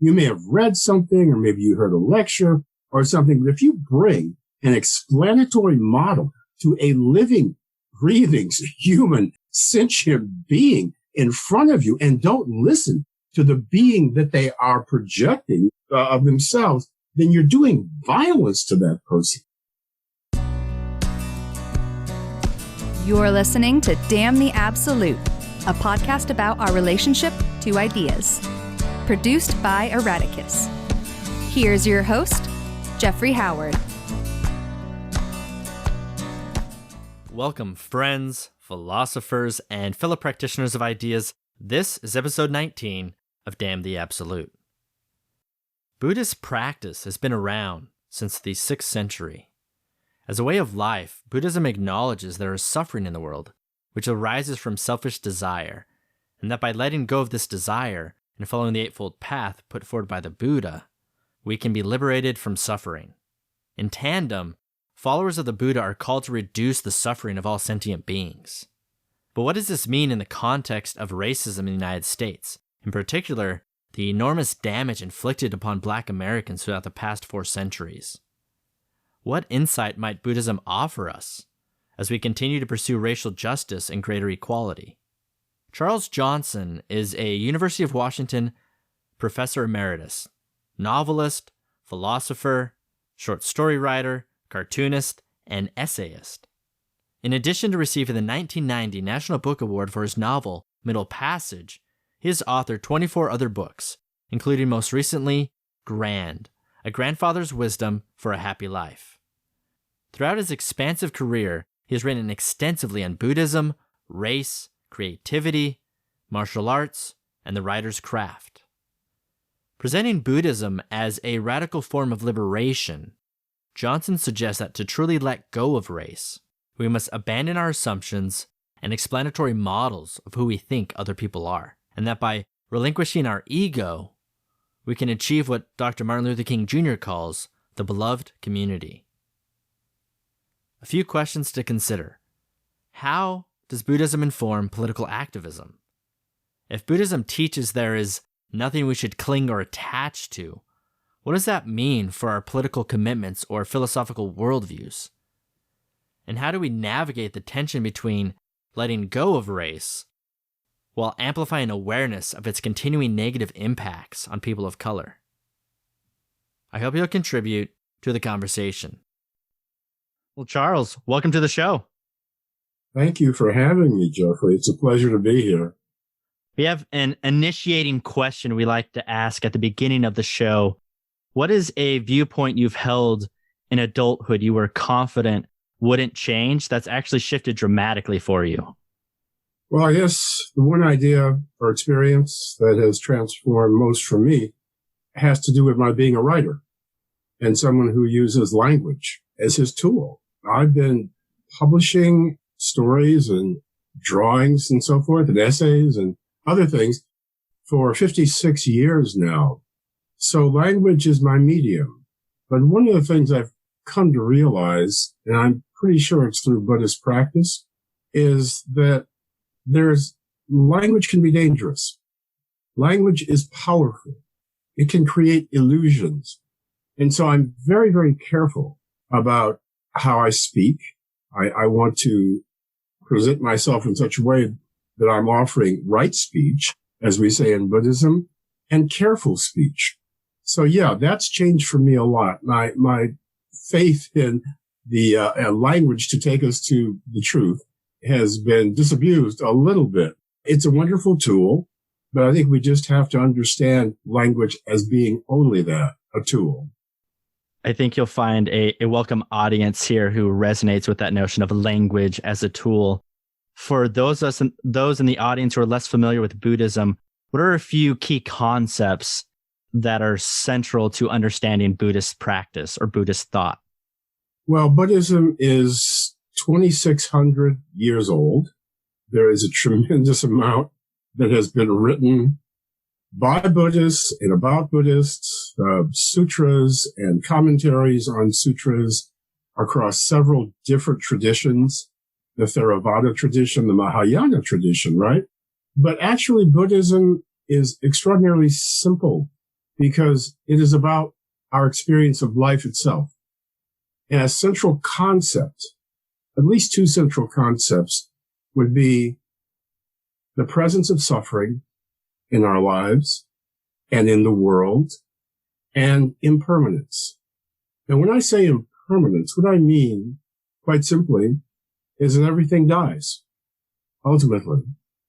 You may have read something, or maybe you heard a lecture or something. But if you bring an explanatory model to a living, breathing, human, sentient being in front of you and don't listen to the being that they are projecting of themselves, then you're doing violence to that person. You're listening to Damn the Absolute, a podcast about our relationship to ideas. Produced by Erraticus. Here's your host, Jeffrey Howard. Welcome, friends, philosophers, and fellow practitioners of ideas. This is episode 19 of Damn the Absolute. Buddhist practice has been around since the 6th century. As a way of life, Buddhism acknowledges there is suffering in the world, which arises from selfish desire, and that by letting go of this desire and following the Eightfold Path put forward by the Buddha, we can be liberated from suffering. In tandem, followers of the Buddha are called to reduce the suffering of all sentient beings. But what does this mean in the context of racism in the United States? In particular, the enormous damage inflicted upon Black Americans throughout the past 4 centuries. What insight might Buddhism offer us as we continue to pursue racial justice and greater equality? Charles Johnson is a University of Washington professor emeritus, novelist, philosopher, short story writer, cartoonist, and essayist. In addition to receiving the 1990 National Book Award for his novel, Middle Passage, he has authored 24 other books, including most recently, Grand, A Grandfather's Wisdom for a Happy Life. Throughout his expansive career, he has written extensively on Buddhism, race, creativity, martial arts, and the writer's craft. Presenting Buddhism as a radical form of liberation, Johnson suggests that to truly let go of race, we must abandon our assumptions and explanatory models of who we think other people are, and that by relinquishing our ego, we can achieve what Dr. Martin Luther King Jr. calls the beloved community. A few questions to consider. How does Buddhism inform political activism? If Buddhism teaches there is nothing we should cling or attach to, what does that mean for our political commitments or philosophical worldviews? And how do we navigate the tension between letting go of race while amplifying awareness of its continuing negative impacts on people of color? I hope you'll contribute to the conversation. Well, Charles, welcome to the show. Thank you for having me, Jeffrey. It's a pleasure to be here. We have an initiating question we like to ask at the beginning of the show. What is a viewpoint you've held in adulthood you were confident wouldn't change that's actually shifted dramatically for you? Well, I guess the one idea or experience that has transformed most for me has to do with my being a writer and someone who uses language as his tool. I've been publishing stories and drawings and so forth, and essays and other things for 56 years now. So language is my medium. But one of the things I've come to realize, and I'm pretty sure it's through Buddhist practice, is that language can be dangerous. Language is powerful. It can create illusions. And so I'm very, very careful about how I speak. I want to present myself in such a way that I'm offering right speech, as we say in Buddhism, and careful speech. So yeah, that's changed for me a lot. My faith in the language to take us to the truth has been disabused a little bit. It's a wonderful tool, but I think we just have to understand language as being only that, a tool. I think you'll find a welcome audience here who resonates with that notion of language as a tool. For those in the audience who are less familiar with Buddhism, what are a few key concepts that are central to understanding Buddhist practice or Buddhist thought? Well, Buddhism is 2,600 years old. There is a tremendous amount that has been written by Buddhists and about Buddhists, sutras and commentaries on sutras across several different traditions, the Theravada tradition, the Mahayana tradition, right? But actually, Buddhism is extraordinarily simple because it is about our experience of life itself. And a central concept, at least two central concepts, would be the presence of suffering in our lives and in the world, and impermanence. And when I say impermanence, what I mean, quite simply, is that everything dies, ultimately,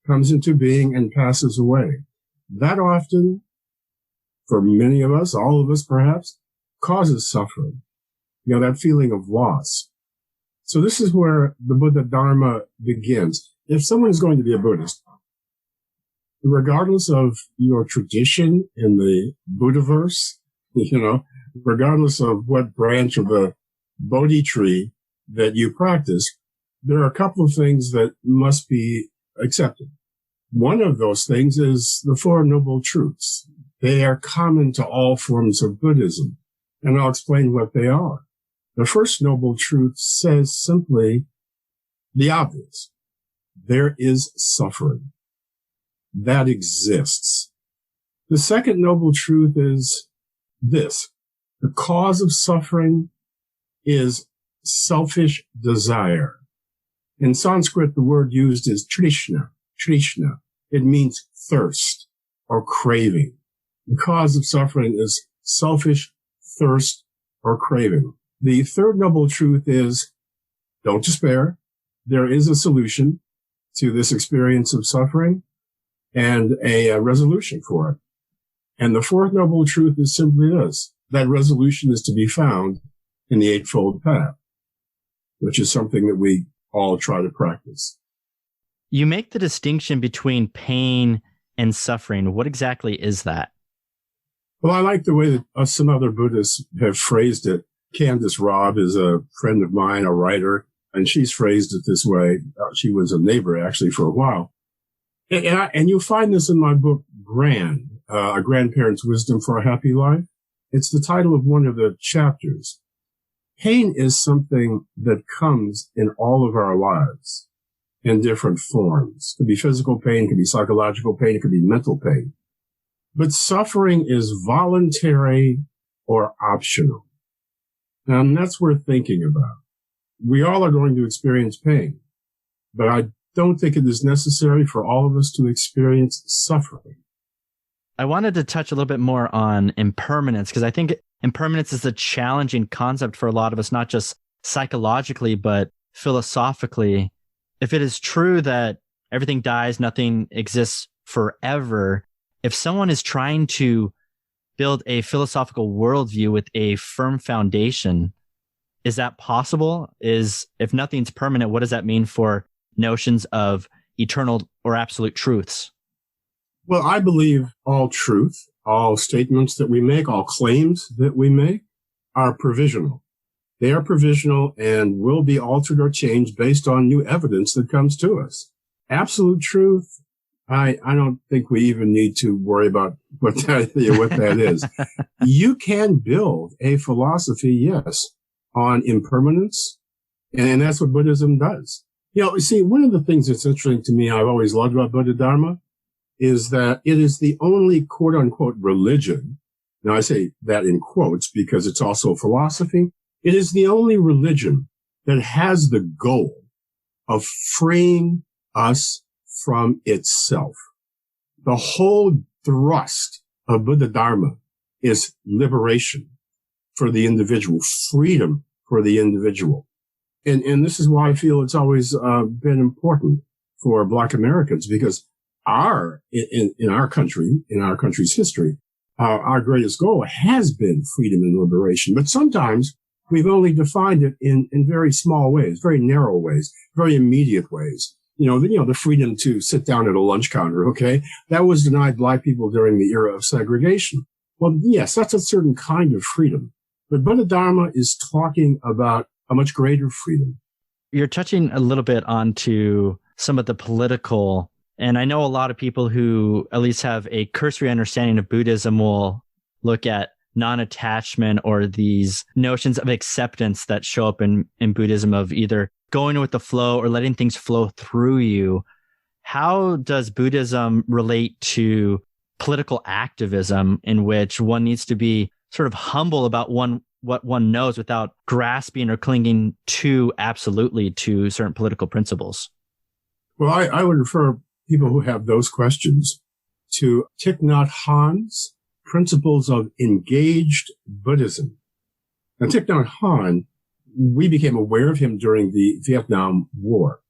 comes into being and passes away. That often, for many of us, all of us perhaps, causes suffering. You know, that feeling of loss. So this is where the Buddha Dharma begins. If someone is going to be a Buddhist, regardless of your tradition in the Buddhaverse, you know, regardless of what branch of the Bodhi tree that you practice, there are a couple of things that must be accepted. One of those things is the Four Noble Truths. They are common to all forms of Buddhism, and I'll explain what they are. The first Noble Truth says simply the obvious. There is suffering. That exists. The second Noble Truth is this. The cause of suffering is selfish desire. In Sanskrit, the word used is trishna. Trishna. It means thirst or craving. The cause of suffering is selfish thirst or craving. The third Noble Truth is don't despair. There is a solution to this experience of suffering and a resolution for it. And the fourth Noble Truth is simply this. That resolution is to be found in the Eightfold Path, which is something that we all try to practice. You make the distinction between pain and suffering. What exactly is that? Well, I like the way that some other Buddhists have phrased it. Candace Robb is a friend of mine, a writer, and she's phrased it this way. She was a neighbor, actually, for a while. And you'll find this in my book, A Grandparent's Wisdom for a Happy Life. It's the title of one of the chapters. Pain is something that comes in all of our lives in different forms. It could be physical pain, it could be psychological pain, it could be mental pain. But suffering is voluntary or optional. Now, and that's worth thinking about. We all are going to experience pain, but I don't think it is necessary for all of us to experience suffering. I wanted to touch a little bit more on impermanence, because I think impermanence is a challenging concept for a lot of us, not just psychologically, but philosophically. If it is true that everything dies, nothing exists forever, if someone is trying to build a philosophical worldview with a firm foundation, is that possible? If nothing's permanent, what does that mean for notions of eternal or absolute truths? Well, I believe all truth, all statements that we make, all claims that we make are provisional. They are provisional and will be altered or changed based on new evidence that comes to us. Absolute truth, I don't think we even need to worry about what that is. You can build a philosophy, yes, on impermanence, and that's what Buddhism does. You know, see, one of the things that's interesting to me, I've always loved about Buddha Dharma, is that it is the only quote-unquote religion. Now, I say that in quotes because it's also philosophy. It is the only religion that has the goal of freeing us from itself. The whole thrust of Buddha Dharma is liberation for the individual, freedom for the individual. And this is why I feel it's always been important for Black Americans, because in our country's history, our greatest goal has been freedom and liberation. But sometimes we've only defined it in very small ways, very narrow ways, very immediate ways. You know, the freedom to sit down at a lunch counter, okay? That was denied Black people during the era of segregation. Well, yes, that's a certain kind of freedom. But Buddha Dharma is talking about a much greater freedom. You're touching a little bit onto some of the political, and I know a lot of people who at least have a cursory understanding of Buddhism will look at non-attachment or these notions of acceptance that show up in Buddhism, of either going with the flow or letting things flow through you. How does Buddhism relate to political activism in which one needs to be sort of humble about what one knows without grasping or clinging too absolutely to certain political principles? Well, I would refer people who have those questions to Thich Nhat Hanh's Principles of Engaged Buddhism. Now, Thich Nhat Hanh, we became aware of him during the Vietnam War.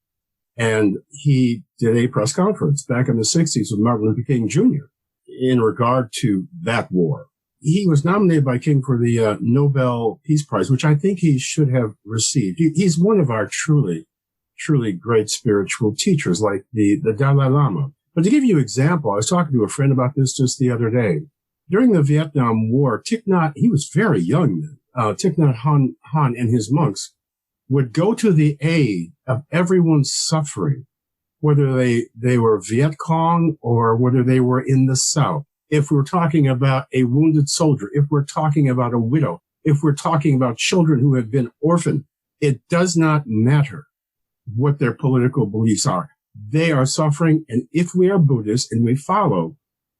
And he did a press conference back in the 60s with Martin Luther King Jr. in regard to that war. He was nominated by King for the Nobel Peace Prize, which I think he should have received. He's one of our truly great spiritual teachers, like the Dalai Lama. But to give you an example, I was talking to a friend about this just the other day. During the Vietnam War, Thich Nhat, he was very young then. Thich Nhat Hanh and his monks would go to the aid of everyone suffering, whether they were Viet Cong or whether they were in the South. If we're talking about a wounded soldier, if we're talking about a widow, if we're talking about children who have been orphaned, it does not matter what their political beliefs are. They are suffering, and if we are Buddhists and we follow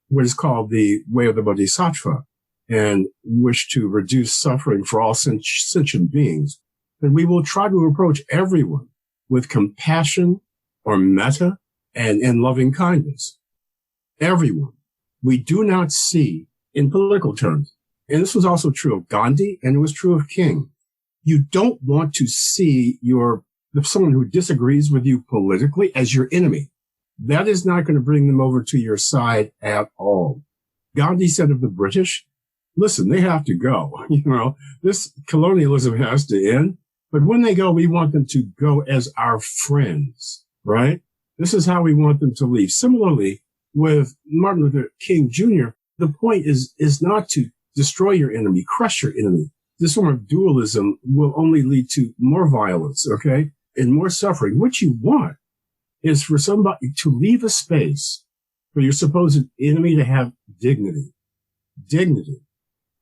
what is called the way of the Bodhisattva and wish to reduce suffering for all sentient beings, then we will try to approach everyone with compassion or metta and loving kindness. Everyone. We do not see, in political terms, and this was also true of Gandhi, and it was true of King, you don't want to see someone who disagrees with you politically as your enemy. That is not going to bring them over to your side at all. Gandhi said of the British, listen, they have to go. This colonialism has to end. But when they go, we want them to go as our friends, right? This is how we want them to leave. Similarly, with Martin Luther King Jr., the point is not to destroy your enemy, crush your enemy. This form of dualism will only lead to more violence, okay, and more suffering. What you want is for somebody to leave a space for your supposed enemy to have dignity,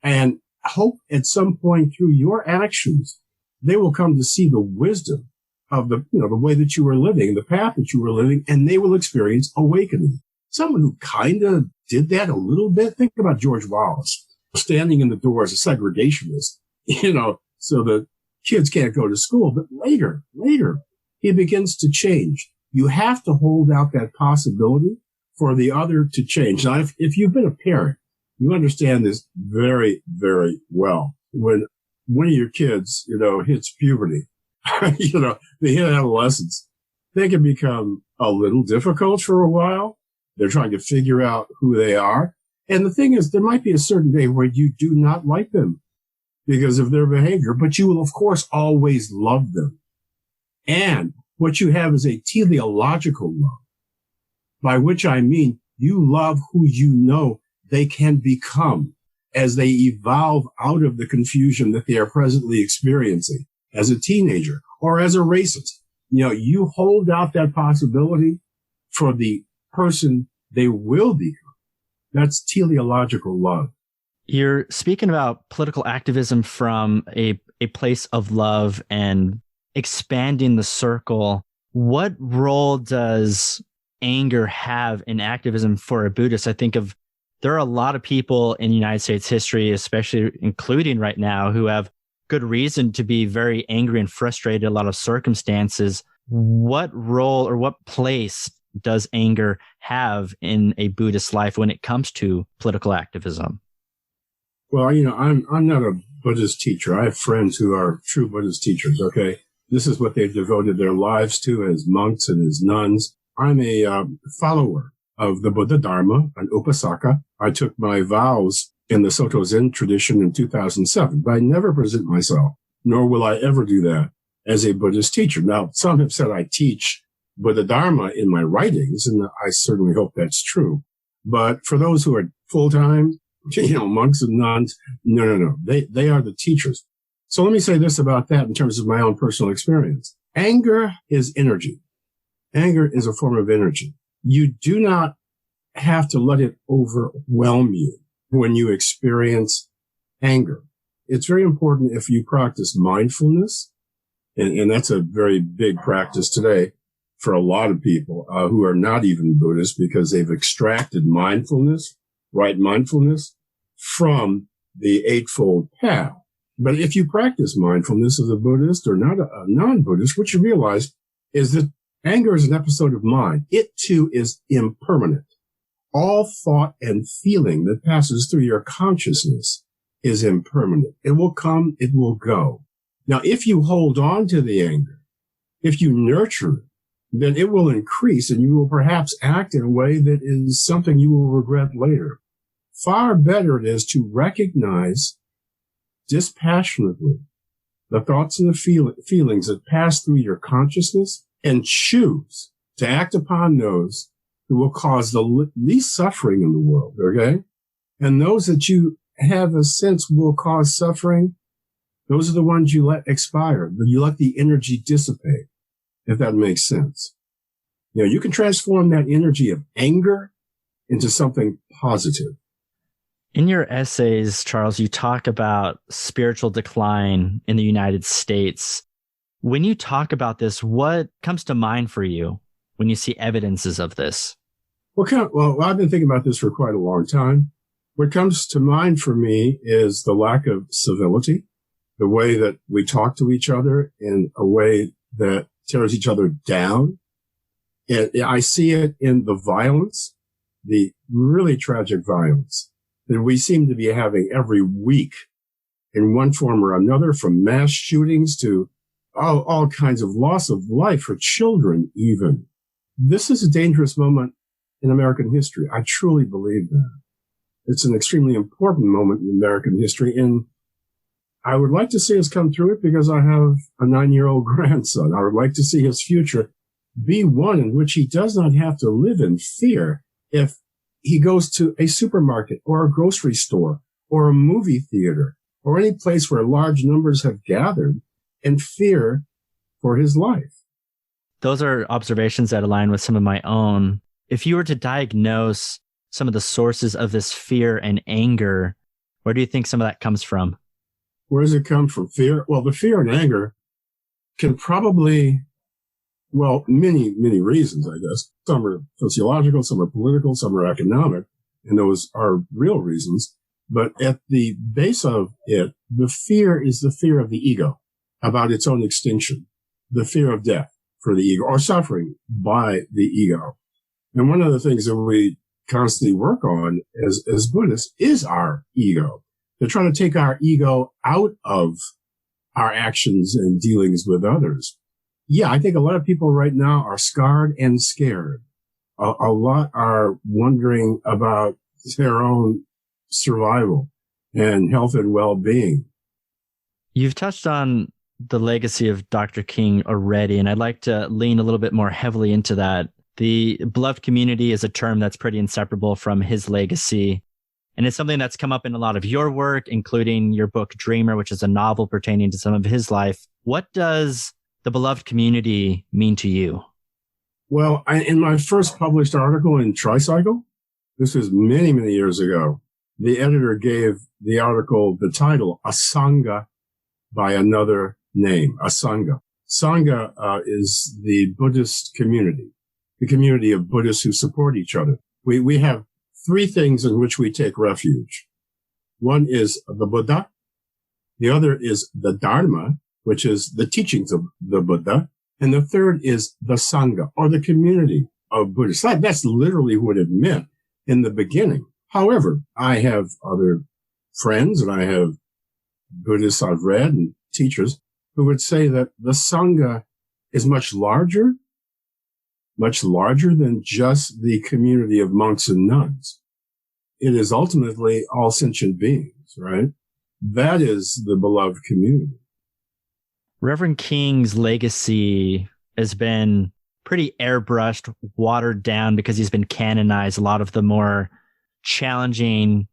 and hope at some point through your actions, they will come to see the wisdom of the way that you were living, the path that you were living, and they will experience awakening. Someone who kind of did that a little bit, think about George Wallace standing in the door as a segregationist, so the kids can't go to school. But later, he begins to change. You have to hold out that possibility for the other to change. Now, if you've been a parent, you understand this very, very well. When one of your kids, hits puberty, they hit adolescence, they can become a little difficult for a while. They're trying to figure out who they are. And the thing is, there might be a certain day where you do not like them because of their behavior, but you will, of course, always love them. And what you have is a teleological love, by which I mean you love who you know they can become as they evolve out of the confusion that they are presently experiencing as a teenager or as a racist. You hold out that possibility for the person they will become. That's teleological love. You're speaking about political activism from a place of love and expanding the circle. What role does anger have in activism for a Buddhist? I think there are a lot of people in United States history, especially including right now, who have good reason to be very angry and frustrated in a lot of circumstances. What role or what place does anger have in a Buddhist life when it comes to political activism? Well, I'm not a Buddhist teacher. I have friends who are true Buddhist teachers, okay? This is what they've devoted their lives to as monks and as nuns. I'm a follower of the Buddha Dharma, an upasaka. I took my vows in the Soto Zen tradition in 2007, but I never present myself, nor will I ever do that as a Buddhist teacher. Now, some have said I teach Buddha Dharma in my writings, and I certainly hope that's true. But for those who are full-time, monks and nuns, no. They are the teachers. So let me say this about that in terms of my own personal experience. Anger is energy. Anger is a form of energy. You do not have to let it overwhelm you when you experience anger. It's very important if you practice mindfulness, and that's a very big practice today for a lot of people who are not even Buddhist because they've extracted mindfulness right mindfulness from the Eightfold Path. But if you practice mindfulness as a Buddhist or not a non-Buddhist, what you realize is that anger is an episode of mind. It too is impermanent. All thought and feeling that passes through your consciousness is impermanent. It will come, it will go. Now, if you hold on to the anger, if you nurture it, then it will increase and you will perhaps act in a way that is something you will regret later. Far better it is to recognize dispassionately the thoughts and the feelings that pass through your consciousness and choose to act upon those who will cause the least suffering in the world, okay? And those that you have a sense will cause suffering, those are the ones you let expire. You let the energy dissipate, if that makes sense. You know, you can transform that energy of anger into something positive. In your essays, Charles, you talk about spiritual decline in the United States. When you talk about this, what comes to mind for you when you see evidences of this? Well, I've been thinking about this for quite a long time. What comes to mind for me is the lack of civility, the way that we talk to each other in a way that tears each other down. And I see it in the violence, the really tragic violence that we seem to be having every week in one form or another, from mass shootings to all kinds of loss of life for children even. This is a dangerous moment in American history. I truly believe that. It's an extremely important moment in American history, and I would like to see us come through it because I have a 9-year-old grandson. I would like to see his future be one in which he does not have to live in fear if he goes to a supermarket or a grocery store or a movie theater or any place where large numbers have gathered and fear for his life. Those are observations that align with some of my own. If you were to diagnose some of the sources of this fear and anger, where do you think some of that comes from? Where does it come from? Fear? Well, the fear and anger can probably, many, many reasons, I guess. Some are sociological, some are political, some are economic, and those are real reasons. But at the base of it, the fear is the fear of the ego about its own extinction, the fear of death for the ego or suffering by the ego. And one of the things that we constantly work on as Buddhists is our ego. They're trying to take our ego out of our actions and dealings with others. Yeah, I think a lot of people right now are scarred and scared. A lot are wondering about their own survival and health and well-being. You've touched on the legacy of Dr. King already, and I'd like to lean a little bit more heavily into that. The beloved community is a term that's pretty inseparable from his legacy. And it's something that's come up in a lot of your work, including your book, Dreamer, which is a novel pertaining to some of his life. What does the beloved community mean to you? Well, in my first published article in Tricycle, this was many, many years ago, the editor gave the article the title, A Sangha by Another Name, a Sangha. Sangha is the Buddhist community, the community of Buddhists who support each other. We have three things in which we take refuge. One is the Buddha. The other is the Dharma, which is the teachings of the Buddha. And the third is the Sangha, or the community of Buddhists. That's literally what it meant in the beginning. However, I have other friends and I have Buddhists I've read and teachers who would say that the Sangha is much larger than just the community of monks and nuns. It is ultimately all sentient beings, right? That is the beloved community. Reverend King's legacy has been pretty airbrushed, watered down because he's been canonized. A lot of the more challenging,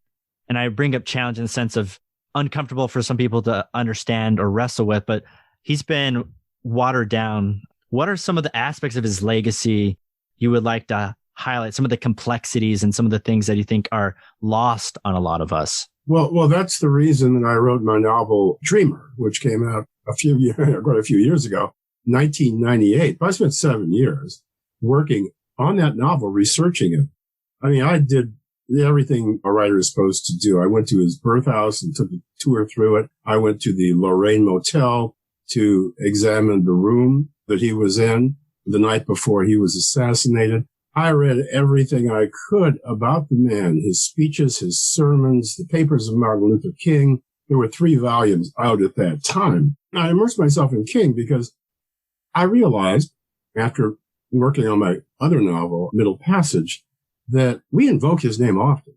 and I bring up challenge in the sense of uncomfortable for some people to understand or wrestle with, but he's been watered down. What are some of the aspects of his legacy you would like to highlight, some of the complexities and some of the things that you think are lost on a lot of us? Well, that's the reason that I wrote my novel Dreamer, which came out quite a few years ago, 1998. But I spent 7 years working on that novel, researching it. I mean, I did everything a writer is supposed to do. I went to his birth house and took a tour through it. I went to the Lorraine Motel to examine the room that he was in the night before he was assassinated. I read everything I could about the man, his speeches, his sermons, the papers of Martin Luther King. There were 3 volumes out at that time. I immersed myself in King because I realized, after working on my other novel, Middle Passage, that we invoke his name often.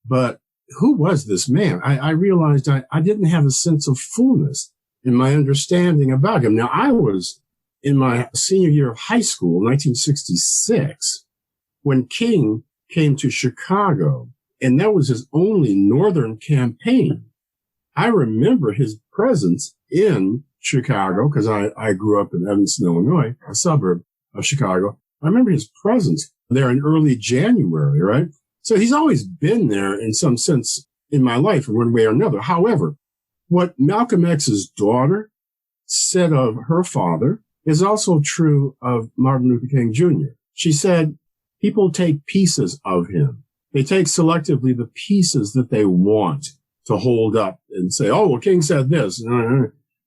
But who was this man? I realized I didn't have a sense of fullness in my understanding about him. Now, I was in my senior year of high school, 1966, when King came to Chicago, and that was his only northern campaign. I remember his presence in Chicago because I grew up in Evanston, Illinois, a suburb of Chicago. I remember his presence there in early January, right? So he's always been there in some sense in my life in one way or another. However, what Malcolm X's daughter said of her father is also true of Martin Luther King Jr. She said, people take pieces of him. They take selectively the pieces that they want to hold up and say, oh, well, King said this.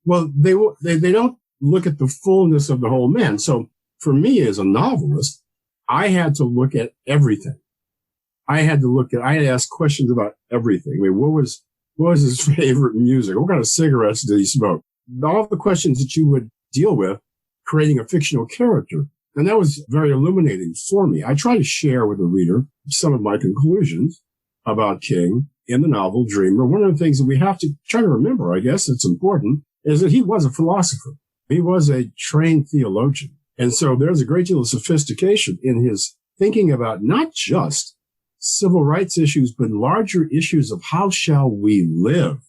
Well, they don't look at the fullness of the whole man. So for me as a novelist, I had to look at everything. I had to ask questions about everything. I mean, what was his favorite music? What kind of cigarettes did he smoke? All the questions that you would deal with creating a fictional character. And that was very illuminating for me. I try to share with the reader some of my conclusions about King in the novel Dreamer. One of the things that we have to try to remember, I guess it's important, is that he was a philosopher. He was a trained theologian. And so there's a great deal of sophistication in his thinking about not just civil rights issues, but larger issues of how shall we live.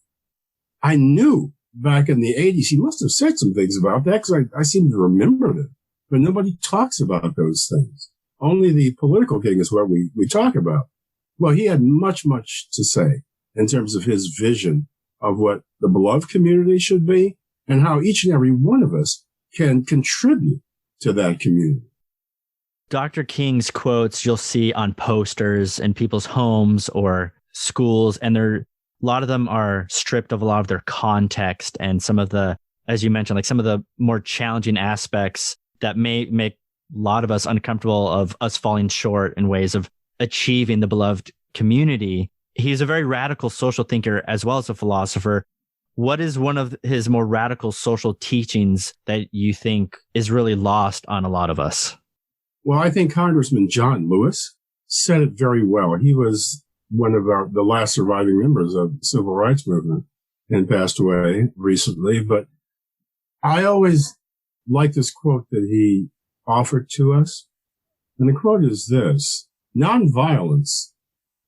I knew back in the 80s, he must have said some things about that because I seem to remember them. But nobody talks about those things. Only the political king is what we talk about. Well, he had much, much to say in terms of his vision of what the beloved community should be and how each and every one of us can contribute to that community. Dr. King's quotes you'll see on posters in people's homes or schools, and a lot of them are stripped of a lot of their context and some of the, as you mentioned, like some of the more challenging aspects that may make a lot of us uncomfortable of us falling short in ways of achieving the beloved community. He's a very radical social thinker as well as a philosopher. What is one of his more radical social teachings that you think is really lost on a lot of us? Well, I think Congressman John Lewis said it very well. He was one of the last surviving members of the civil rights movement and passed away recently. But I always like this quote that he offered to us. And the quote is this: nonviolence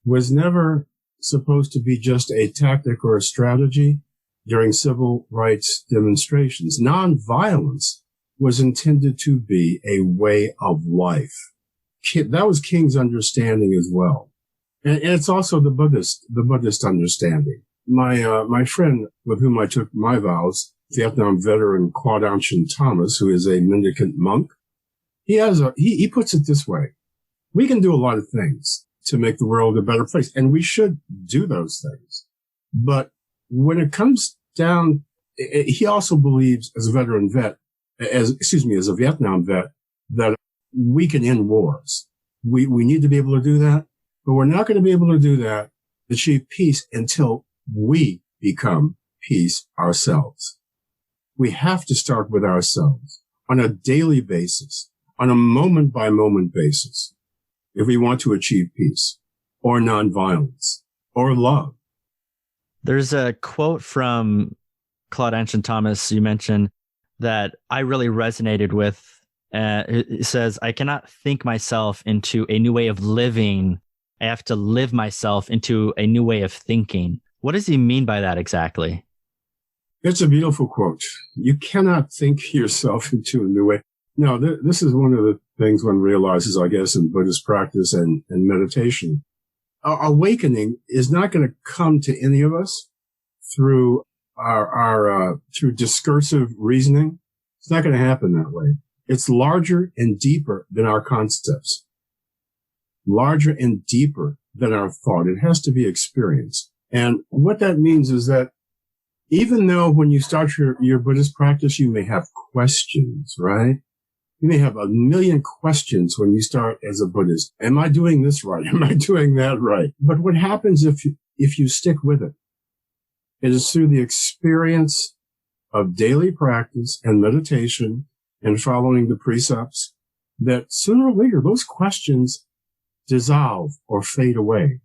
was never supposed to be just a tactic or a strategy during civil rights demonstrations. Nonviolence was intended to be a way of life. That was King's understanding as well. And it's also the Buddhist understanding. My friend with whom I took my vows, Vietnam veteran Claude Anshin Thomas, who is a mendicant monk, he puts it this way: we can do a lot of things to make the world a better place, and we should do those things. But when it comes down, he also believes as a veteran vet, as a Vietnam vet, that we can end wars. We need to be able to do that, but we're not going to be able to do that, achieve peace, until we become peace ourselves. We have to start with ourselves on a daily basis, on a moment by moment basis, if we want to achieve peace or nonviolence or love. There's a quote from Claude Anshin Thomas you mentioned that I really resonated with. It says, I cannot think myself into a new way of living. I have to live myself into a new way of thinking. What does he mean by that exactly? It's a beautiful quote. You cannot think yourself into a new way. No, this is one of the things one realizes, I guess, in Buddhist practice and meditation. Awakening is not going to come to any of us through through discursive reasoning. It's not going to happen that way. It's larger and deeper than our concepts. Larger and deeper than our thought. It has to be experience. And what that means is that even though when you start your Buddhist practice, you may have questions, right? You may have a million questions when you start as a Buddhist. Am I doing this right? Am I doing that right? But what happens if you stick with it? It is through the experience of daily practice and meditation and following the precepts that sooner or later those questions dissolve or fade away.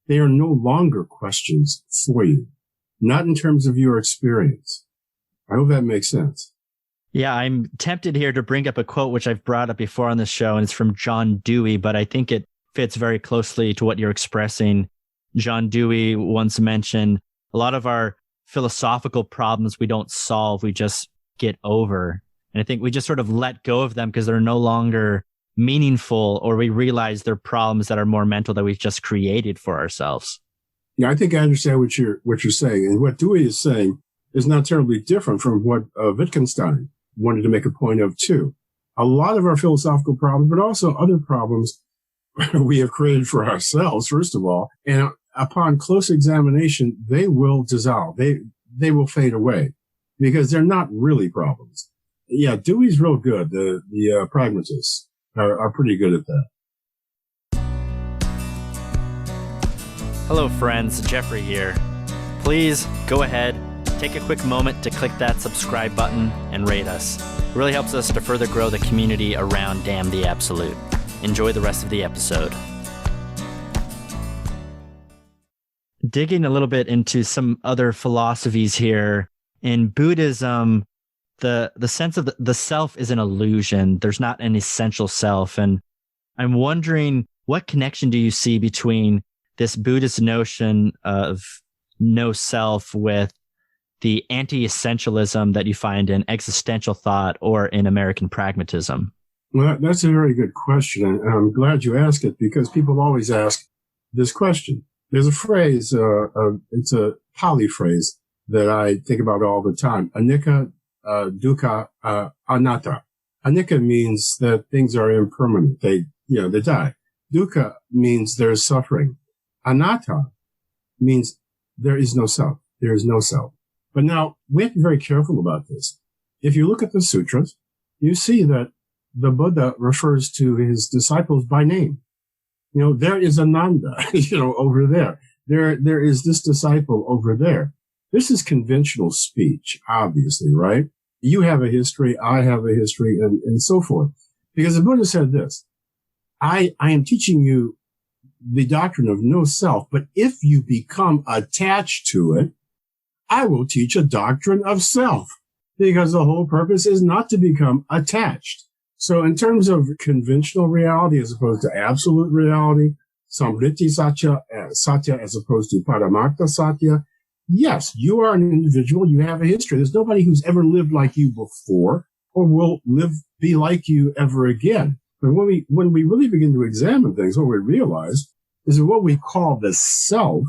They are no longer questions for you, not in terms of your experience. I hope that makes sense. Yeah, I'm tempted here to bring up a quote which I've brought up before on this show, and it's from John Dewey, but I think it fits very closely to what you're expressing. John Dewey once mentioned a lot of our philosophical problems we don't solve, we just get over. And I think we just sort of let go of them because they're no longer meaningful, or we realize they're problems that are more mental that we've just created for ourselves. Yeah, I think I understand what you're saying. And what Dewey is saying is not terribly different from what Wittgenstein wanted to make a point of too. A lot of our philosophical problems, but also other problems we have created for ourselves, first of all. And upon close examination, they will dissolve. They will fade away because they're not really problems. Yeah, Dewey's real good. The pragmatists are pretty good at that. Hello, friends. Jeffrey here. Please go ahead, take a quick moment to click that subscribe button and rate us. It really helps us to further grow the community around Damn the Absolute. Enjoy the rest of the episode. Digging a little bit into some other philosophies here, in Buddhism, the sense of the self is an illusion. There's not an essential self. And I'm wondering, what connection do you see between this Buddhist notion of no self with the anti-essentialism that you find in existential thought or in American pragmatism? Well, that's a very good question. And I'm glad you asked it because people always ask this question. There's a phrase, it's a Pali phrase that I think about all the time. Anicca, dukkha, anatta. Anicca means that things are impermanent. They die. Dukkha means there's suffering. Anatta means there is no self. There is no self. But now we have to be very careful about this. If you look at the sutras, you see that the Buddha refers to his disciples by name. There is Ananda, over there. There is this disciple over there. This is conventional speech, obviously, right? You have a history, I have a history, and so forth. Because the Buddha said this, I am teaching you the doctrine of no self, but if you become attached to it, I will teach a doctrine of self, because the whole purpose is not to become attached. So in terms of conventional reality as opposed to absolute reality, samvriti satya as opposed to paramartha satya, yes, you are an individual. You have a history. There's nobody who's ever lived like you before or will be like you ever again. But when we really begin to examine things, what we realize is that what we call the self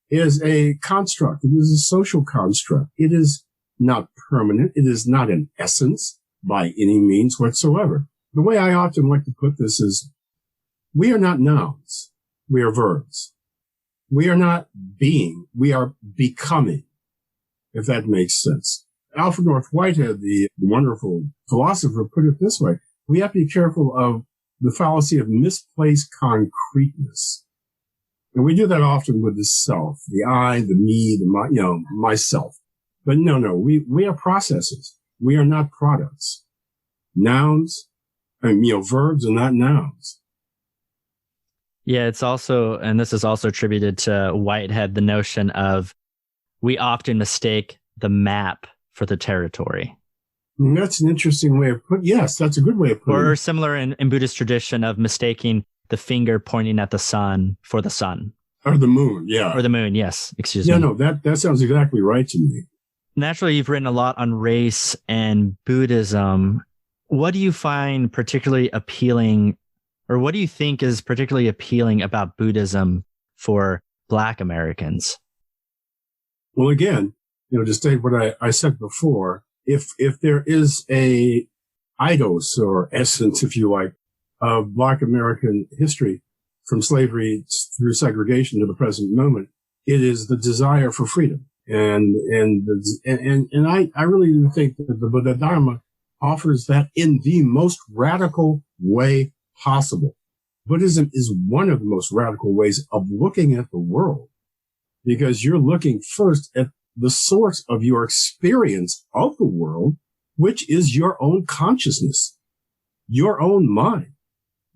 is a construct. It is a social construct. It is not permanent. It is not an essence by any means whatsoever. The way I often like to put this is, we are not nouns. We are verbs. We are not being. We are becoming, if that makes sense. Alfred North Whitehead, the wonderful philosopher, put it this way. We have to be careful of the fallacy of misplaced concreteness. And we do that often with the self, the I, the me, the my, myself. But no, we are processes. We are not products. Nouns, verbs are not nouns. Yeah, it's also, and this is also attributed to Whitehead, the notion of we often mistake the map for the territory. And that's an interesting way of putting it. Yes, that's a good way of putting it. Or similar in Buddhist tradition of mistaking the finger pointing at the sun for the sun. Or the moon, yeah. Or the moon, yes. Excuse me. Yeah, no, that sounds exactly right to me. Naturally, you've written a lot on race and Buddhism. What do you find particularly appealing, or what do you think is particularly appealing about Buddhism for Black Americans? Well, again, to state what I said before, if there is a eidos or essence, if you like, of Black American history, from slavery through segregation to the present moment, it is the desire for freedom. And I really do think that the Buddha Dharma offers that in the most radical way possible. Buddhism is one of the most radical ways of looking at the world, because you're looking first at the source of your experience of the world, which is your own consciousness, your own mind.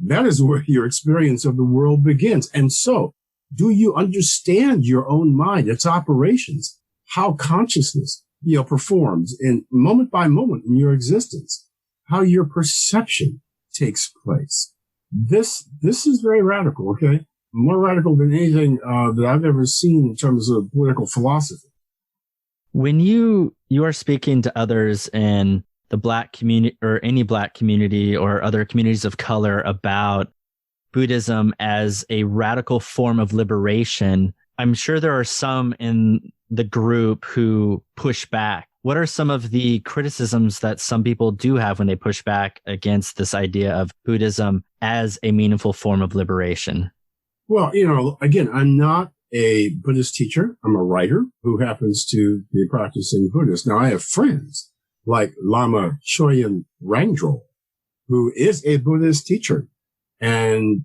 That is where your experience of the world begins. And so, do you understand your own mind, its operations, how consciousness, performs in moment by moment in your existence, how your perception takes place? This is very radical, okay? More radical than anything that I've ever seen in terms of political philosophy. When you are speaking to others in the Black community or any Black community or other communities of color about Buddhism as a radical form of liberation, I'm sure there are some in the group who push back. What are some of the criticisms that some people do have when they push back against this idea of Buddhism as a meaningful form of liberation? Well, again, I'm not a Buddhist teacher. I'm a writer who happens to be a practicing Buddhist. Now, I have friends like Lama Choyen Rangdrol, who is a Buddhist teacher and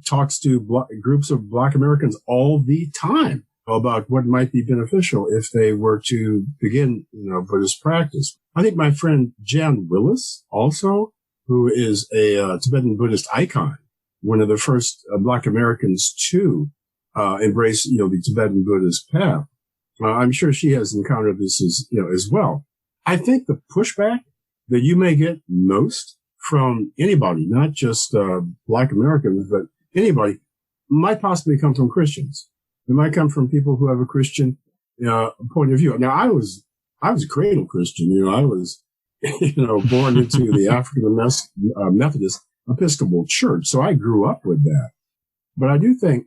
talks to groups of Black Americans all the time about what might be beneficial if they were to begin, Buddhist practice. I think my friend Jan Willis also, who is a Tibetan Buddhist icon, one of the first Black Americans to embrace, the Tibetan Buddhist path. I'm sure she has encountered this as well. I think the pushback that you may get most from anybody, not just Black Americans, but anybody, might possibly come from Christians. It might come from people who have a Christian point of view. Now, I was a cradle Christian. I was, born into the African Methodist Episcopal Church, so I grew up with that. But I do think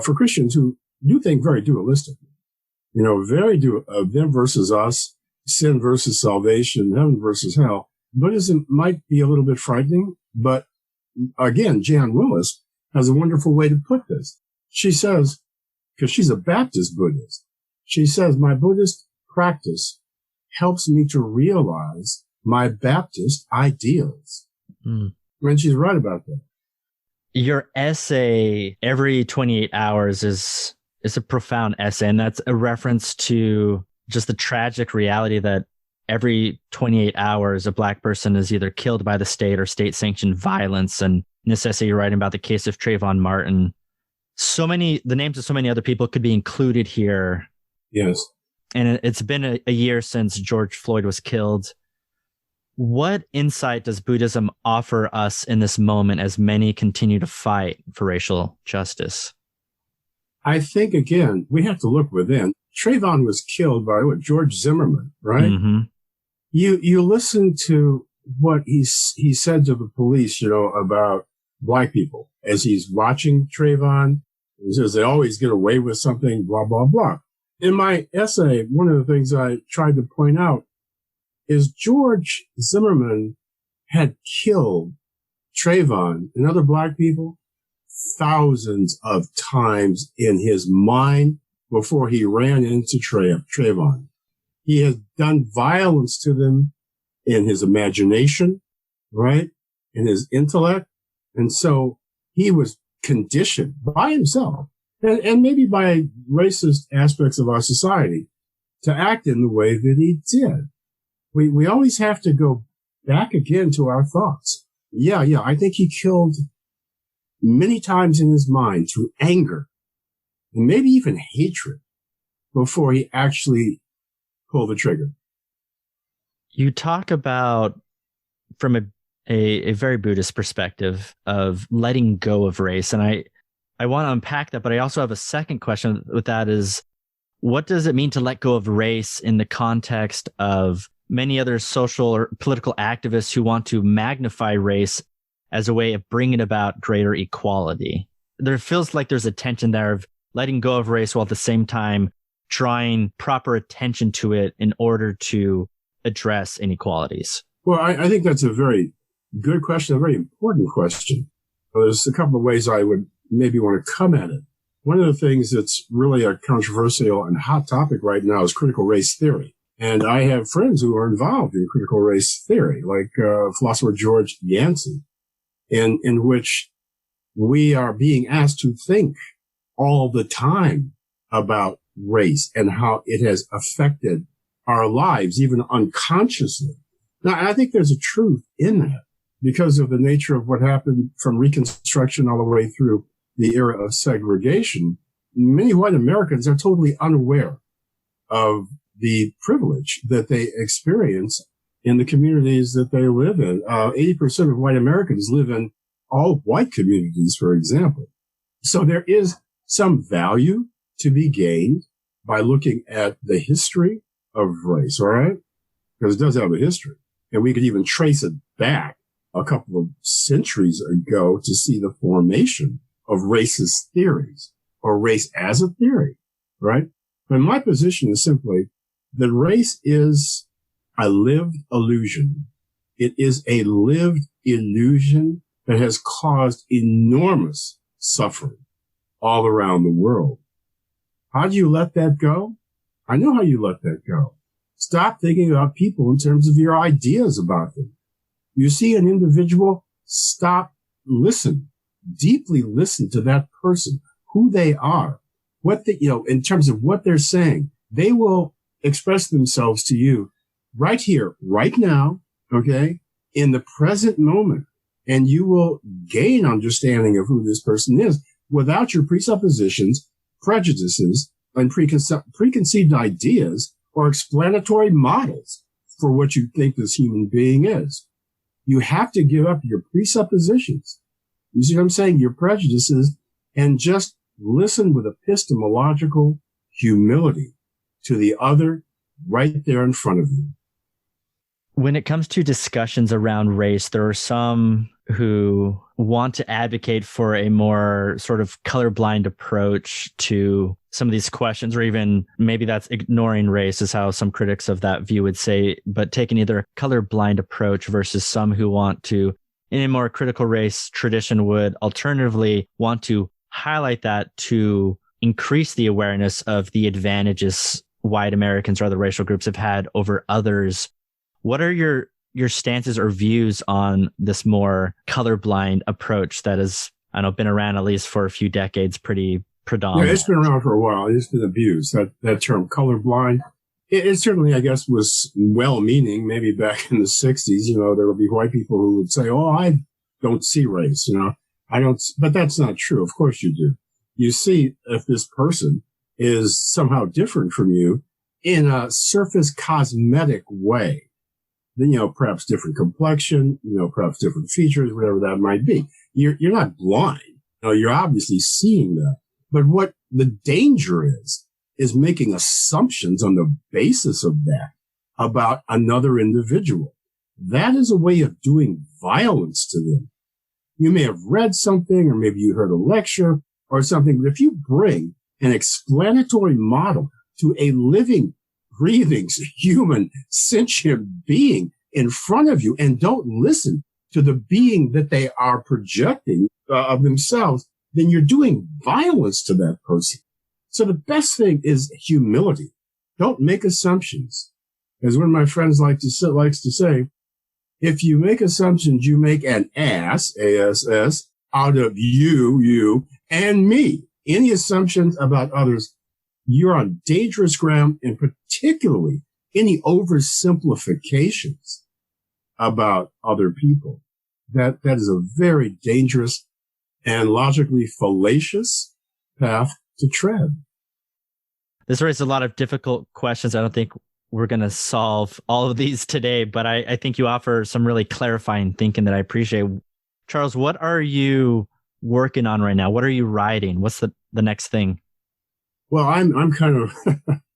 for Christians who do think very dualistically, them versus us, sin versus salvation, heaven versus hell, Buddhism might be a little bit frightening. But again, Jan Willis has a wonderful way to put this. She says, because she's a Baptist Buddhist, she says, my Buddhist practice helps me to realize my Baptist ideals. Mm. And she's right about that. Your essay, Every 28 Hours, is a profound essay, and that's a reference to just the tragic reality that every 28 hours, a Black person is either killed by the state or state-sanctioned violence. And in this essay, you're writing about the case of Trayvon Martin. The names of so many other people could be included here. Yes. And it's been a year since George Floyd was killed. What insight does Buddhism offer us in this moment as many continue to fight for racial justice? I think, again, we have to look within. Trayvon was killed by George Zimmerman, right? Mm-hmm. You listen to what he said to the police, about Black people as he's watching Trayvon. He says they always get away with something, blah, blah, blah. In my essay, one of the things I tried to point out is George Zimmerman had killed Trayvon and other Black people thousands of times in his mind before he ran into Trayvon. He has done violence to them in his imagination, right? In his intellect. And so he was conditioned by himself and maybe by racist aspects of our society to act in the way that he did. We always have to go back again to our thoughts. Yeah. I think he killed many times in his mind through anger and maybe even hatred before he actually pulled the trigger. You talk about, from a very Buddhist perspective, of letting go of race. And I want to unpack that, but I also have a second question with that is, what does it mean to let go of race in the context of many other social or political activists who want to magnify race as a way of bringing about greater equality? There feels like there's a tension there of letting go of race while at the same time drawing proper attention to it in order to address inequalities. Well, I think that's a very good question, a very important question. There's a couple of ways I would maybe want to come at it. One of the things that's really a controversial and hot topic right now is critical race theory. And I have friends who are involved in critical race theory, like philosopher George Yancey, in which we are being asked to think all the time about race and how it has affected our lives, even unconsciously. Now, I think there's a truth in that because of the nature of what happened from Reconstruction all the way through the era of segregation. Many white Americans are totally unaware of the privilege that they experience in the communities that they live in. 80% of white Americans live in all white communities, for example. So there is some value to be gained by looking at the history of race, all right? Because it does have a history. And we could even trace it back a couple of centuries ago to see the formation of racist theories or race as a theory, right? But my position is simply that race is a lived illusion. It is a lived illusion that has caused enormous suffering all around the world. How do you let that go? I know how you let that go. Stop thinking about people in terms of your ideas about them. You see an individual, stop, listen, deeply listen to that person, who they are, what they, in terms of what they're saying. They will express themselves to you right here, right now, okay, in the present moment. And you will gain understanding of who this person is without your presuppositions, prejudices, and preconceived ideas or explanatory models for what you think this human being is. You have to give up your presuppositions. You see what I'm saying? Your prejudices, and just listen with epistemological humility to the other right there in front of you. When it comes to discussions around race, there are some who want to advocate for a more sort of colorblind approach to some of these questions, or even maybe that's ignoring race is how some critics of that view would say, but taking either a colorblind approach versus some who want to, in a more critical race tradition, would alternatively want to highlight that to increase the awareness of the advantages white Americans or other racial groups have had over others. What are your stances or views on this more colorblind approach that has, I know, been around at least for a few decades, pretty predominant? Yeah, it's been around for a while. It's been abused, that term colorblind. It certainly, I guess, was well-meaning. Maybe back in the 60s, there would be white people who would say, oh, I don't see race, I don't, but that's not true. Of course you do. You see if this person is somehow different from you in a surface cosmetic way. Then, perhaps different complexion, perhaps different features, whatever that might be. You're not blind. You're obviously seeing that. But what the danger is making assumptions on the basis of that about another individual. That is a way of doing violence to them. You may have read something, or maybe you heard a lecture or something, but if you bring an explanatory model to a living, breathing, human, sentient being in front of you and don't listen to the being that they are projecting of themselves, then you're doing violence to that person. So the best thing is humility. Don't make assumptions. As one of my friends likes to say, if you make assumptions, you make an ass, A-S-S, out of you, and me. Any assumptions about others, you're on dangerous ground, and particularly any oversimplifications about other people. That is a very dangerous and logically fallacious path to tread. This raises a lot of difficult questions. I don't think we're going to solve all of these today, but I think you offer some really clarifying thinking that I appreciate. Charles, what are you working on right now? What are you writing? What's the next thing? Well, I'm kind of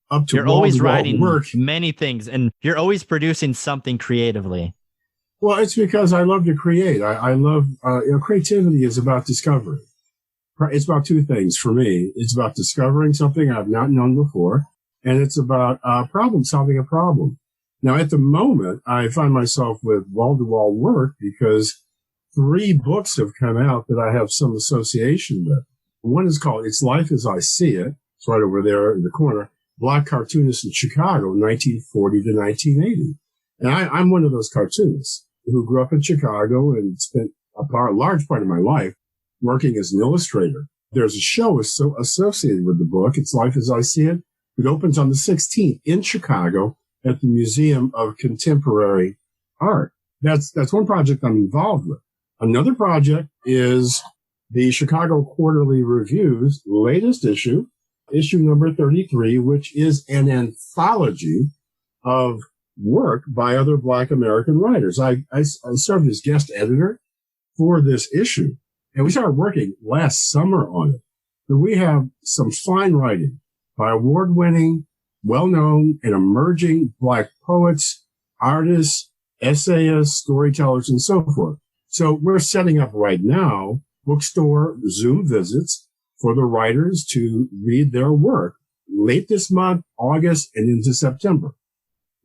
up to You're always writing work. Many things, and you're always producing something creatively. Well, it's because I love to create. I love, creativity is about discovery. It's about two things for me. It's about discovering something I've not known before, and it's about solving a problem. Now, at the moment, I find myself with wall-to-wall work because 3 books have come out that I have some association with. One is called It's Life as I See It. It's right over there in the corner. Black cartoonist in Chicago, 1940 to 1980. And I'm one of those cartoonists who grew up in Chicago and spent a large part of my life working as an illustrator. There's a show associated with the book, It's Life as I See It. It opens on the 16th in Chicago at the Museum of Contemporary Art. That's one project I'm involved with. Another project is the Chicago Quarterly Review's latest issue number 33, which is an anthology of work by other Black American writers. I served as guest editor for this issue, and we started working last summer on it. So we have some fine writing by award-winning, well-known, and emerging Black poets, artists, essayists, storytellers, and so forth. So we're setting up right now bookstore Zoom visits for the writers to read their work late this month, August, and into September.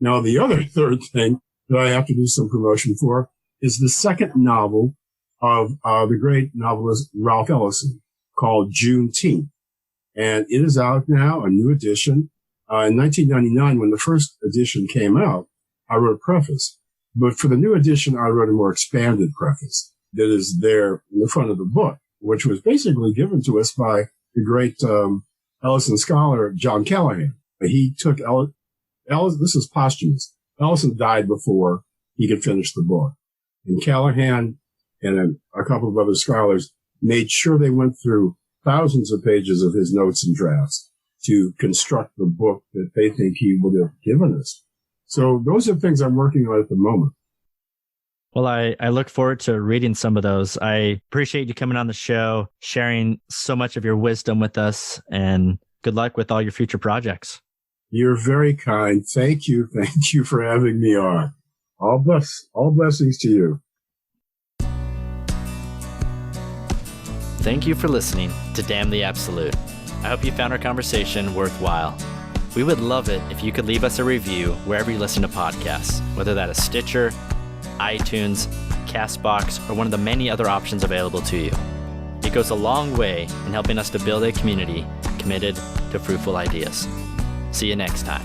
Now, the other third thing that I have to do some promotion for is the second novel of the great novelist Ralph Ellison called Juneteenth. And it is out now, a new edition. In 1999, when the first edition came out, I wrote a preface. But for the new edition, I wrote a more expanded preface that is there in the front of the book, which was basically given to us by the great Ellison scholar John Callahan. He took Ellison, this is posthumous. Ellison died before he could finish the book. And Callahan and a couple of other scholars made sure they went through thousands of pages of his notes and drafts to construct the book that they think he would have given us. So those are things I'm working on at the moment. Well, I look forward to reading some of those. I appreciate you coming on the show, sharing so much of your wisdom with us, and good luck with all your future projects. You're very kind. Thank you. Thank you for having me on. All blessings to you. Thank you for listening to Damn the Absolute. I hope you found our conversation worthwhile. We would love it if you could leave us a review wherever you listen to podcasts, whether that is Stitcher, iTunes, CastBox, or one of the many other options available to you. It goes a long way in helping us to build a community committed to fruitful ideas. See you next time.